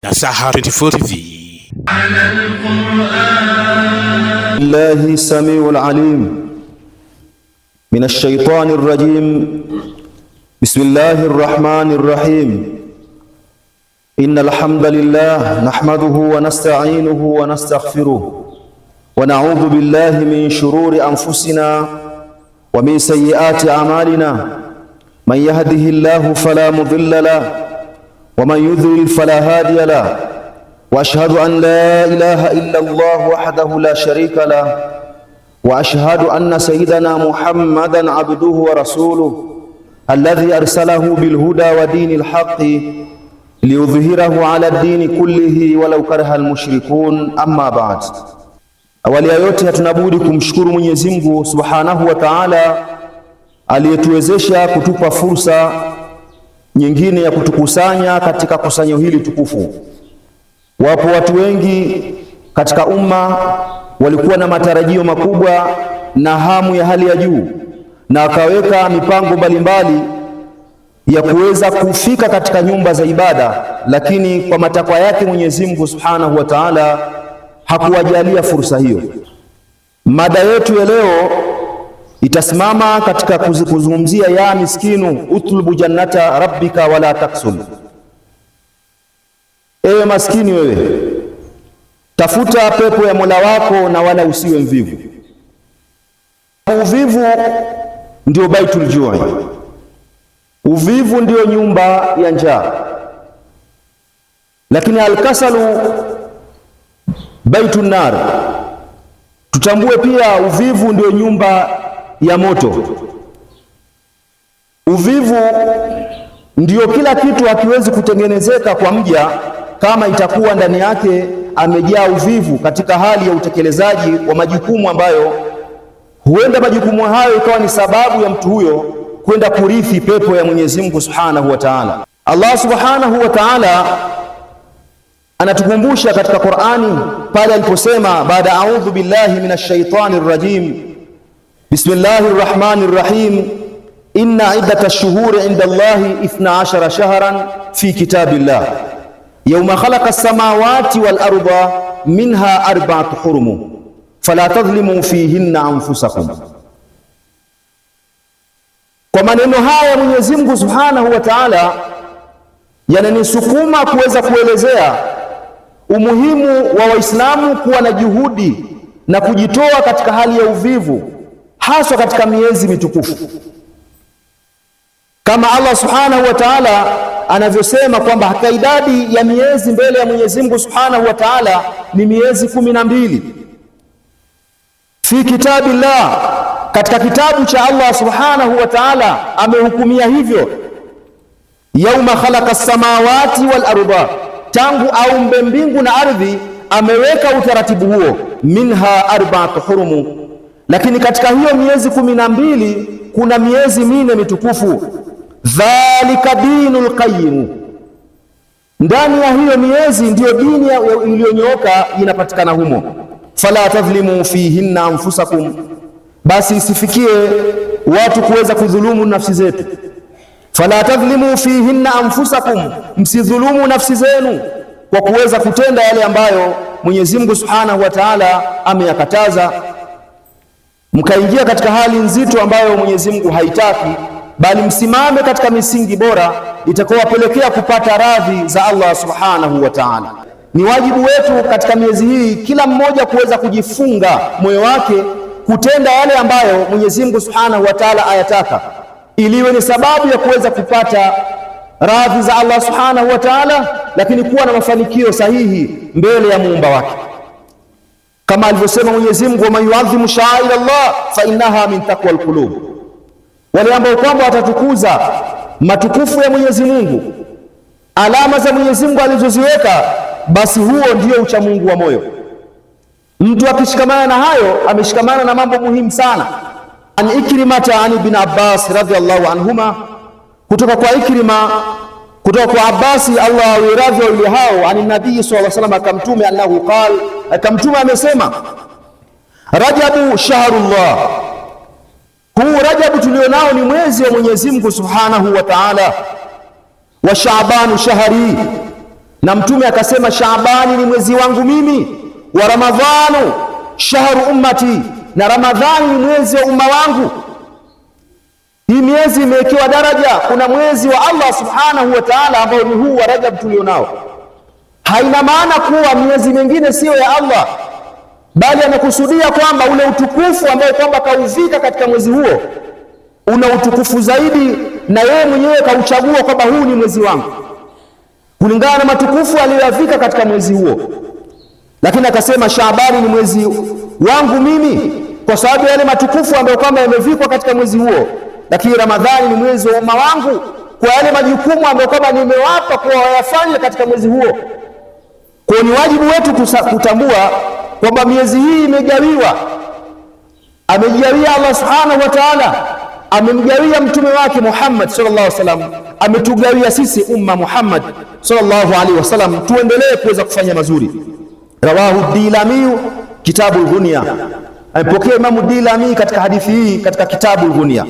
Nasaha 24 TV. الله السميع العليم من الشيطان الرجيم. بسم الله الرحمن الرحيم. إن الحمد لله نحمده ونستعينه ونستغفره ونعوذ بالله من شرور أنفسنا ومن سيئات أعمالنا. من يهده الله فلا مضل له ومن يضلل فلا هادي له. وأشهد أن لا إله إلا الله وحده لا شريك له. وأشهد أن سيدنا محمدًا عبده ورسوله الذي أرسله بالهدى ودين الحق ليظهره على الدين كله ولو كره المشركون. أما بعد. Awali ya yote hatunabudi kumshukuru Mwenyezi Mungu Subhanahu wa Ta'ala aliyetuwezesha kutupa fursa nyingine ya kutukusanya katika kusanyo hili tukufu. Wapo watu wengi katika umma walikuwa na matarajio makubwa na hamu ya hali ya juu, na wakaweka mipango mbalimbali ya kuweza kufika katika nyumba za ibada, lakini kwa matakwa yake Mwenyezi Mungu Subhanahu wa Ta'ala hakuwajalia fursa hiyo. Mada yetu ya leo itasimama katika kuzungumzia ya miskinu utlubu jannata rabbika wala taksul. Ewe maskini wewe, tafuta pepo ya Mola wako na wala usiwe mvivu. Uvivu ndio baitul jui, uvivu ndio nyumba ya njaa, lakini alkasalu baitun nar. Tutambue pia uvivu ndio nyumba ya moto. Uvivu ndio kila kitu hakiwezi kutengenezeka kwa mja kama itakuwa ndani yake amejaa uvivu katika hali ya utekelezaji wa majukumu ambayo huenda majukumu hayo ikawa ni sababu ya mtu huyo kwenda kurithi pepo ya Mwenyezi Mungu Subhanahu wa Ta'ala. Allah Subhanahu wa Ta'ala anatukumbusha katika Qur'ani pale aliposema baada a'udhu billahi minash shaitani rrajim bismillahir rahmanir rahim inna iddatash shuhuri inda Allahi 12 shahran fi kitabillah yawma khalaqa as-samawati wal arda minha arba'atu hurum fala tadhlimu fihinna anfusakum. Kwa maneno haya Mwenyezi Mungu Subhanahu wa Ta'ala yananisukuma kuweza kuelezea umuhimu wa Waislamu kuwa na juhudi na kujitoa katika hali ya uvivu, haswa katika miezi mitukufu, kama Allah Subhanahu wa Ta'ala anavyosema kwamba haka idadi ya miezi mbele ya Mwenyezi Mungu Subhanahu wa Ta'ala ni miezi 12 fi kitabillah, katika kitabu cha Allah Subhanahu wa Ta'ala amehukumia hivyo. Yauma khalaqa as-samawati wal arda, tangu aumbe mbingu na ardhi ameweka utaratibu huo. Minha arba'atu hurum, lakini katika hiyo miezi 12 kuna miezi 4 mitukufu. Dhalika dinul qayyim, ndani ya hiyo miezi ndiyo dini iliyonyooka inapatikana humo. Fala tadhlimu fihinna anfusakum, basi isifikie watu kuweza kudhulumu nafsi zetu. Fala tadhlimu fihinna anfusakum, msidhulumu nafsi zenu kwa kuweza kutenda yale ambayo Mwenyezi Mungu Subhanahu wa Ta'ala ameyakataza, mkaingia katika hali nzito ambayo Mwenyezi Mungu haitaki, bali msimame katika misingi bora itakayowapelekea kupata radhi za Allah Subhanahu wa Ta'ala. Ni wajibu wetu katika miezi hii kila mmoja kuweza kujifunga moyo wake kutenda yale ambayo Mwenyezi Mungu Subhanahu wa Ta'ala ayataka, ili iwe ni sababu ya kuweza kupata radhi za Allah Subhanahu wa Ta'ala, lakini kuwa na mafanikio sahihi mbele ya muumba wake, kama alivyosema Mwenyezi Mungu, wa man yu'adhimu sha'air Allah fa innaha min taqwal qulub. Wale ambao kwamba watatukuza matukufu ya Mwenyezi Mungu, alama za Mwenyezi Mungu alizoziweka, basi huo ndio ucha Mungu wa moyo. Mtu akishikamana na hayo ameshikamana na mambo muhimu sana. An Ikrimata an ibn Abbas radhiyallahu anhuma, kutoka kwa Ikrima kutoka kwa Abbasi Allah awiradhi wawili hao, ani nabii sallallahu alaihi wasallam akamtume annahu qal, akamtume amesema, Rajabu shahrullah, huu Rajabu tulionao ni mwezi wa Mwenyezi Mungu Subhanahu wa Ta'ala. Wa Shaabanu shahri, na Mtume akasema Shaabani ni mwezi wangu mimi, wa Ramadhanu shahru ummati, na Ramadhani ni mwezi wa umma wangu. Hii miezi imewekewa daraja. Kuna mwezi wa Allah subhanahu wa ta'ala ambao ni huu wa Rajab tulionao. Haina maana kuwa miezi mingine siyo ya Allah, bali anakusudia kwamba ule utukufu ambao kwamba kauvika katika mwezi huo una utukufu zaidi, na yeye mwenyewe kauchagua kwamba huu ni mwezi wangu kulingana na matukufu aliyoyavika katika mwezi huo. Lakini akasema Shaabani ni mwezi wangu mimi kwa sababu yale matukufu ambayo kwamba yamevikwa katika mwezi huo, lakini Ramadhani ni mwezi wa umma wangu kwa yale majukumu ambayo kwamba nimewapa kwa wayafanye katika mwezi huo. Kwa ni wajibu wetu kutambua kwamba miezi hii imegawiwa, amejawia Allah subhanahu wa ta'ala, amemgawia mtume wake Muhammad sallallahu alaihi wasallam, ametugawia sisi umma Muhammad sallallahu alaihi wasallam. Tuendelee kuweza kufanya mazuri. Rawahu Dilami Kitabul Ghunia, amepokea Imamu Dilami katika hadithi hii katika Kitabul Ghunia.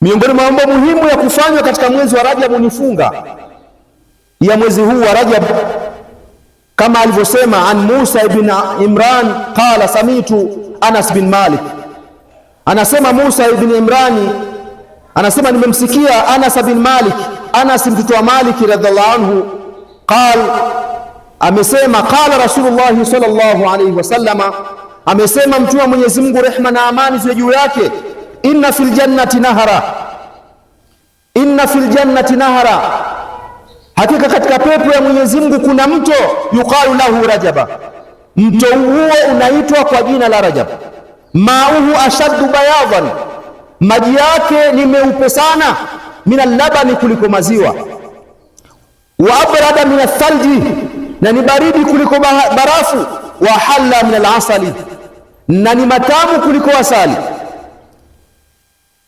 Miongoni mwa mambo muhimu ya kufanywa katika mwezi wa Rajab ni funga ya mwezi huu wa Rajab, kama alivyosema an Musa ibn Imran qala samitu Anas bin Malik. Anasema Musa ibn Imrani anasema nimemsikia Anas bin Malik, Anas mtoto wa Malik radhiallahu anhu, amesema qala Rasulullah sallallahu alayhi wasallama, amesema mtume wa Mwenyezi Mungu rehma na amani ziwe juu yake, inna fil jannati nahara, inna fil jannati nahara, hakika katika pepo ya Mwenyezi Mungu kuna mto yuqalu lahu Rajaba, mto huo unaitwa kwa jina la Rajab. Mauhu ashaddu bayadan, maji yake ni meupe sana, minal labani, kuliko maziwa, wa abrada min athalji, na ni baridi kuliko barafu, wa halla min alasali, na ni matamu kuliko asali.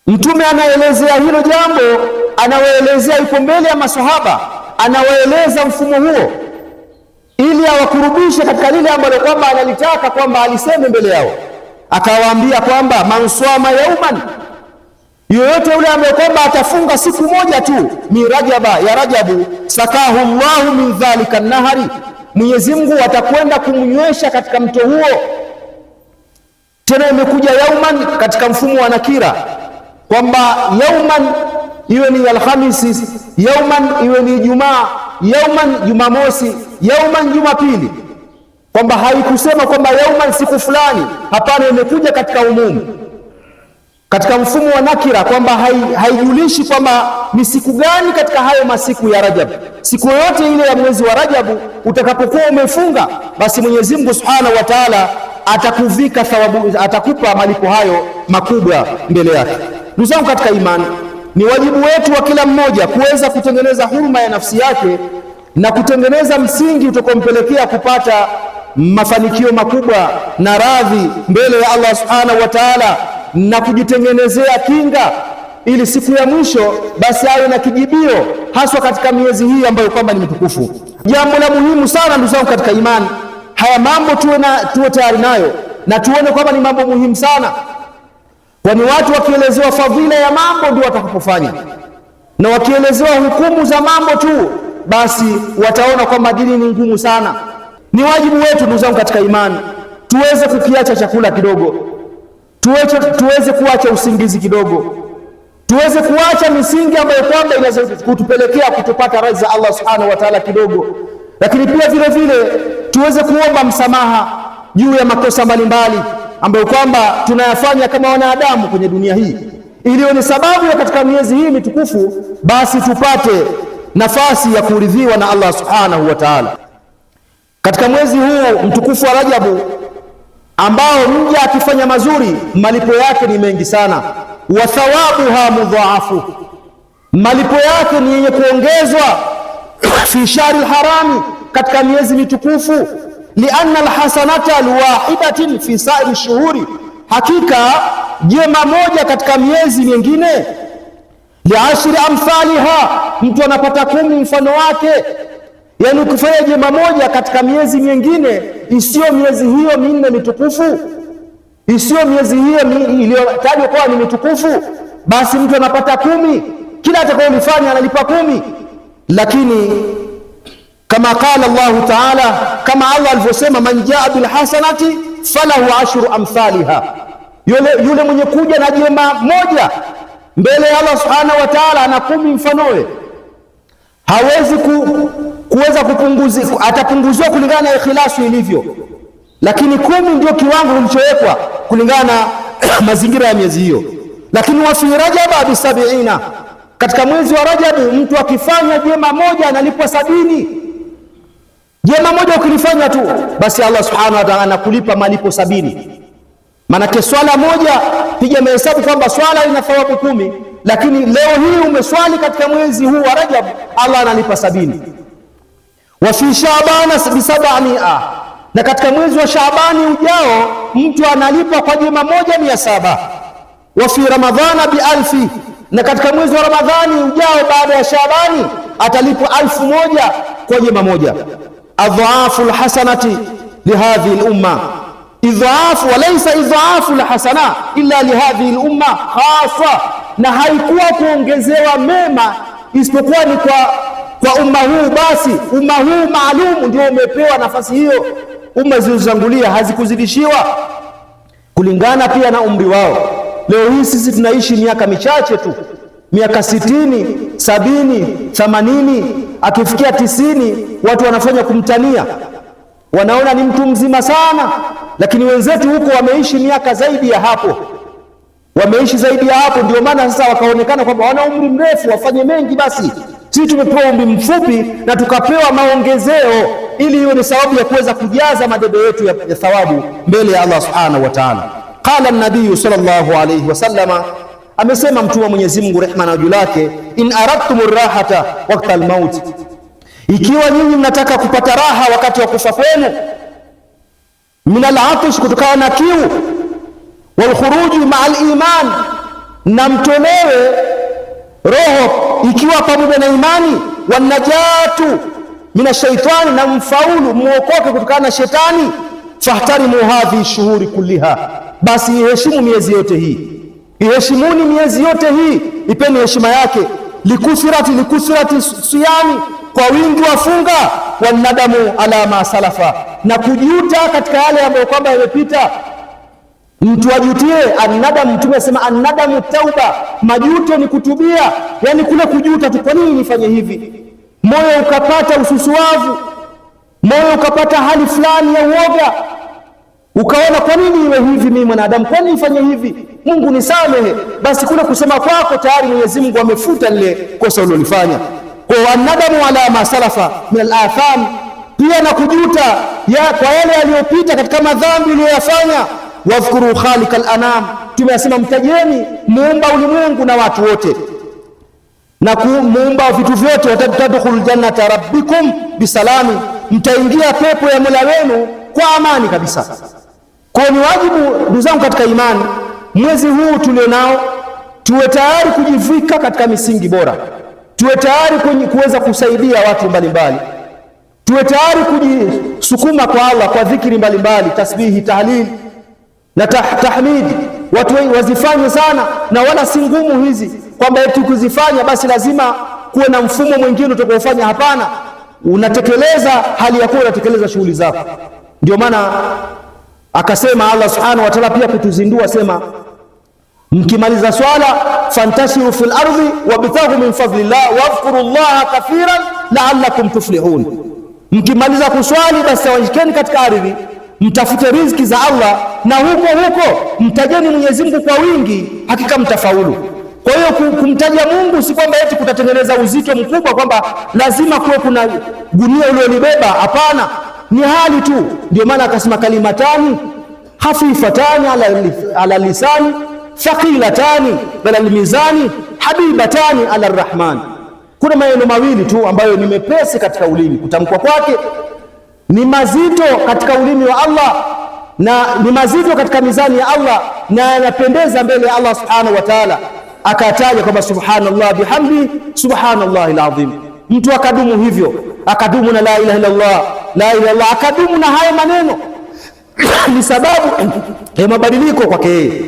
Mtume anaelezea hilo jambo, anawaelezea, yuko mbele ya maswahaba, anawaeleza mfumo huo ili awakurubishe katika lile ambalo kwamba analitaka kwamba aliseme mbele yao. Akawaambia kwamba man swama yauman, yoyote yule ambaye kwamba atafunga siku moja tu, mi Rajaba, ya Rajabu, sakahu Allahu min dhalika nahari, Mwenyezi Mungu atakwenda kumnywesha katika mto huo. Tena imekuja yauman katika mfumo wa nakira, kwamba yauman iwe ni Alhamisi, yauman iwe ni Ijumaa, yauman Jumamosi, yauman Jumapili, kwamba haikusema kwamba yauman siku fulani. Hapana, imekuja katika umumu, katika mfumo wa nakira, kwamba haijulishi kwamba ni siku gani katika hayo masiku ya Rajab. Siku yoyote ile ya mwezi wa Rajabu utakapokuwa umefunga, basi Mwenyezi Mungu Subhanahu wa Ta'ala atakuvika thawabu, atakupa malipo hayo makubwa mbele yake. Ndugu zangu katika imani, ni wajibu wetu wa kila mmoja kuweza kutengeneza huruma ya nafsi yake na kutengeneza msingi utakompelekea kupata mafanikio makubwa na radhi mbele ya Allah Subhanahu wa Ta'ala, na kujitengenezea kinga ili siku ya mwisho basi awe na kijibio, haswa katika miezi hii ambayo kwamba ni mitukufu. Jambo la muhimu sana ndugu zangu katika imani, haya mambo tuwe tayari nayo na tuone kwamba ni mambo muhimu sana, kwani watu wakielezewa fadhila ya mambo ndio watakapofanya, na wakielezewa hukumu za mambo tu basi wataona kwamba dini ni ngumu sana. Ni wajibu wetu ndugu zangu katika imani tuweze kukiacha chakula kidogo, tuweze kuacha usingizi kidogo, tuweze kuacha misingi ambayo kwamba inaweza kutupelekea kutupata radhi za Allah Subhanahu wa Ta'ala kidogo, lakini pia vile vile tuweze kuomba msamaha juu ya makosa mbalimbali ambayo kwamba tunayafanya kama wanadamu kwenye dunia hii, ili ni sababu ya katika miezi hii mitukufu basi tupate nafasi ya kuridhiwa na Allah Subhanahu wa Ta'ala. Katika mwezi huu mtukufu wa Rajabu ambao mja akifanya mazuri malipo yake ni mengi sana, wa thawabuha mudhaafu, malipo yake ni yenye kuongezwa fi shahri harami, katika miezi mitukufu, lianna alhasanata alwahidatin fi sa'iri shuhuri, hakika jema moja katika miezi mingine, liashri amthaliha, mtu anapata 10 mfano wake. Yani ukifanya jema moja katika miezi mingine isiyo miezi hiyo minne mitukufu, isiyo miezi hiyo iliyotajwa kwa ni mitukufu, basi mtu anapata 10, kila atakayolifanya analipa 10. Lakini kama qala Allah ta'ala, kama Allah alivyosema, man jaa bil hasanati falahu ashru amthaliha, yule mwenye kuja na jema moja mbele ya Allah subhanahu wa ta'ala ana 10 mfanoe. Hawezi kuweza kupunguzia, atapunguziwa kulingana na ikhlasu ilivyo, lakini 10 ndio kiwango kilichowekwa kulingana na mazingira ya miezi hiyo. Lakini wa fi rajaba bi 70, katika mwezi wa Rajab mtu akifanya jema moja analipwa 70. Jema moja ukilifanya tu basi Allah subhanahu wa ta'ala anakulipa malipo 70. Maana swala moja, piga mahesabu kwamba swala ina thawabu 10, lakini leo hii umeswali katika mwezi huu wa Rajab, Allah analipa 70. Wa fi Shaabana bi 700, na katika mwezi wa Shaabani ujao mtu analipwa kwa jema moja 700. Wa fi Ramadhana bi 1000, na katika mwezi wa Ramadhani ujao baada ya Shaabani atalipwa 1000 kwa jema moja. Adhaafu alhasanati lihadhihi al-umma, idhaafu walaysa idhaafu alhasana illa lihadhihi al-umma khassa, na haikuwa kuongezewa mema isipokuwa ni kwa umma huu. Basi umma huu maalum ndio umepewa nafasi hiyo, umma zilizotangulia hazikuzidishiwa kulingana pia na umri wao. Leo hii sisi tunaishi miaka michache tu, miaka 60, 70, 80, akifikia 90 watu wanafanya kumtania, wanaona ni mtu mzima sana, lakini wenzetu huko wameishi miaka zaidi ya hapo, wameishi zaidi ya hapo. Ndio maana sasa wakaonekana kwamba wana umri mrefu, wafanye mengi. Basi sisi tumepewa umri mfupi na tukapewa maongezeo, ili hiyo ni sababu ya kuweza kujaza madebe yetu ya thawabu mbele ya Allah subhanahu wa ta'ala. Qala an-nabiy sallallahu alayhi wasallama, amesema mtume wa Mwenyezi Mungu rehma na juu lake, in aradtumur rahata waqta al-maut, ikiwa nyinyi mnataka kupata raha wakati wa kufa kwenu, min al-'atash, kutokana na kiu, wal khuruji ma'al iman, na mtolewe roho ikiwa pamoja na imani, wan najatu min ash-shaytani, na mfaulu muokoke kutokana na shetani, fahtarimu hadhi shuhuri kulliha, basi iheshimu miezi yote hii, iheshimuni miezi yote hii, ipeni heshima yake. Likusirati siyami, kwa wingi wa funga, wanadamu ala ma salafa, na kujuta katika yale ambayo kwamba yamepita. Mtu ajutie. Annadamu, Mtume asema annadamu tauba, majuto ni kutubia, yani kule kujuta tu, kwa nini nifanye hivi, moyo ukapata ususuavu, moyo ukapata hali fulani ya uoga, ukaona kwa nini iwe hivi, mimi mwanadamu, kwa nini nifanye hivi, Mungu nisamehe. Basi kule kusema kwako tayari Mwenyezi Mungu amefuta lile kosa ulilofanya. Kwa annadamu ala ma salafa min al-atham, pia na kujuta kwa yale yaliyopita katika madhambi uliyoyafanya. Wadhkuru khaliqal anam, tumesema mtajeni muumba ulimwengu na watu wote, na muumba vitu vyote. Watadkhulul jannata rabbikum bisalami, mtaingia pepo ya Mola wenu kwa amani kabisa. Kwa ni wajibu ndugu zangu katika imani, mwezi huu tulionao tuwe tayari kujivika katika misingi bora, tuwe tayari kuweza kusaidia watu mbalimbali, tuwe tayari kujisukuma kwa Allah kwa dhikri mbalimbali, tasbihi, tahlil na tahmidi. Watu wengi wazifanye sana, na wala si ngumu hizi kwamba eti kuzifanya basi lazima kuwe na mfumo mwingine utakaofanya. Hapana, unatekeleza hali ya kuwa unatekeleza shughuli zako. Ndio maana akasema Allah subhanahu wa ta'ala pia kutuzindua, sema mkimaliza swala fantashiru fil ardi wabtaghu min fadlillah wadhkurullaha kathiran la'allakum tuflihun. Mkimaliza kuswali basi tawajikeni katika ardhi, mtafute riziki za Allah, na huko mtajeni Mwenyezi Mungu kwa wingi, hakika mtafaulu. Kwa hiyo kumtaja Mungu si kwamba eti kutatengeneza uzito mkubwa kwamba lazima kuwe kuna gunia uliolibeba. Hapana, ni hali tu. Ndio maana akasema kalimatani hafifatani ala lisani thaqilatani ala almizani habibatani ala arrahman. Kuna maneno mawili tu ambayo ni mepesi katika ulimi, kutamkwa kwake ni mazito katika ulimi wa Allah, na ni mazito katika mizani ya Allah, na yanapendeza mbele ya Allah subhanahu wa ta'ala. Akataja kwamba subhanallah bihamdi subhanallahil azim. Mtu akadumu hivyo, akadumu na la ilaha illallah, la ilaha illallah, akadumu na haya maneno ni sababu ya mabadiliko kwake yeye.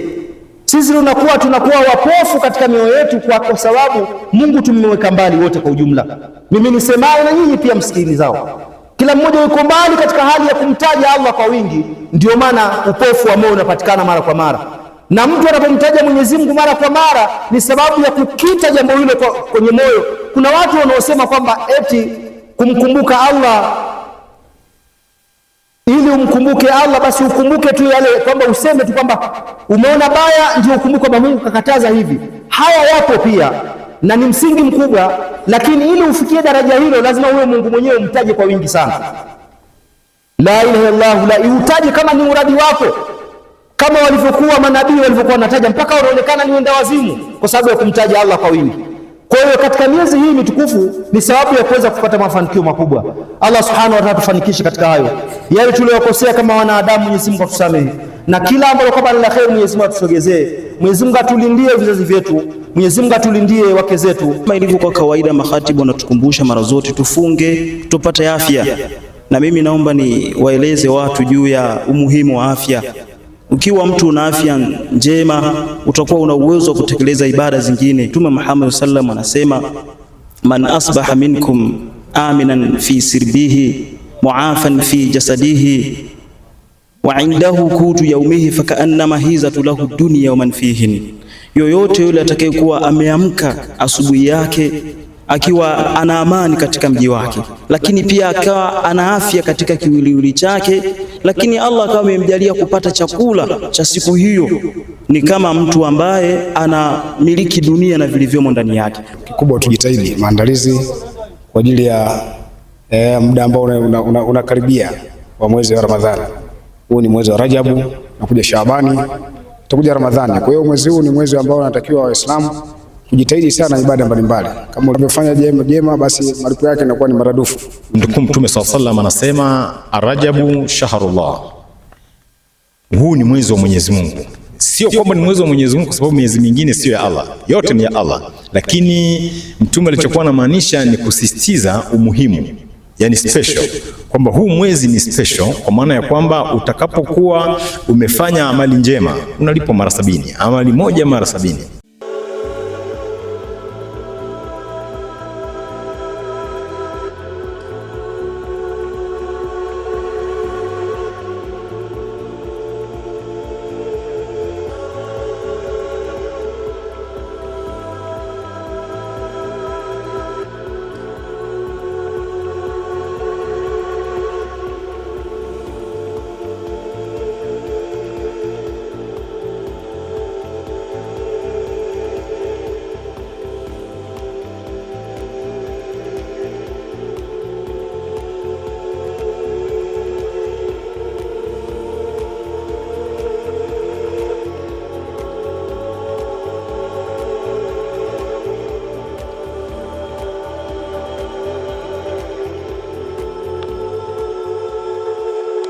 Sisi tunakuwa wapofu katika mioyo yetu kwa sababu Mungu tumeweka mbali wote kwa ujumla. Mimi nisemayo na nyinyi pia msikilizao, kila mmoja yuko mbali katika hali ya kumtaja Allah kwa wingi. Ndio maana upofu wa moyo unapatikana mara kwa mara, na mtu anapomtaja Mwenyezi Mungu mara kwa mara ni sababu ya kukita jambo hilo kwenye moyo. Kuna watu wanaosema kwamba eti kumkumbuka Allah, ili umkumbuke Allah basi ukumbuke tu yale, kwamba useme tu kwamba umeona baya ndio ukumbuke kwamba Mungu kakataza hivi. Haya yapo pia na ni msingi mkubwa, lakini ili ufikie daraja hilo lazima uwe Mungu mwenyewe umtaje kwa wingi sana. La ilaha illallah, la iutaje kama ni uradi wako, kama walivyokuwa manabii walivyokuwa wanataja mpaka wanaonekana ni wenda wazimu kwa sababu ya kumtaja Allah kwa wingi. Kwa hiyo katika miezi hii mitukufu ni sababu ya kuweza kupata mafanikio makubwa. Allah subhanahu wa ta'ala tufanikishe katika hayo. Yale tuliyokosea kama wanadamu, Mwenyezi Mungu atusamehe, na kila ambalo kwa la kheri Mwenyezi Mungu atusogezee. Mwenyezi Mungu atulindie vizazi vyetu, Mwenyezi Mungu atulindie wake zetu. Kama ilivyo kwa kawaida, makhatibu wanatukumbusha mara zote tufunge tupate afya, na mimi naomba ni waeleze watu juu ya umuhimu wa afya. Ukiwa mtu una afya njema utakuwa una uwezo wa kutekeleza ibada zingine. Mtume Muhammad sallallahu anasema, man asbaha minkum aminan fi sirbihi muafan fi jasadihi wa indahu kutu yaumihi fakaannama hizatu lahu dunya wa man fihin. Yoyote yule atakayekuwa ameamka asubuhi yake akiwa ana amani katika mji wake, lakini pia akawa ana afya katika kiwiliwili chake, lakini Allah akawa amemjalia kupata chakula cha siku hiyo, ni kama mtu ambaye anamiliki dunia na vilivyomo ndani yake. Kikubwa tujitahidi maandalizi kwa ajili ya muda ambao unakaribia wa mwezi wa Ramadhani. Huu ni mwezi wa Rajabu, nakuja Shaabani, tutakuja Ramadhani. Kwa hiyo mwezi huu ni mwezi ambao unatakiwa Waislamu kujitahidi sana ibada mbalimbali. Kama ulivyofanya jema basi malipo yake yanakuwa ni maradufu. Mtume sallallahu anasema, Arajabu shahrullah, huu ni mwezi wa Mwenyezi Mungu. Sio kwamba ni mwezi wa Mwenyezi Mungu kwa sababu miezi mingine sio ya Allah, yote ni ya Allah, lakini mtume alichokuwa anamaanisha ni kusisitiza umuhimu, yani special, kwamba huu mwezi ni special, kwa maana ya kwamba utakapokuwa umefanya amali njema unalipwa mara 70, amali moja mara 70.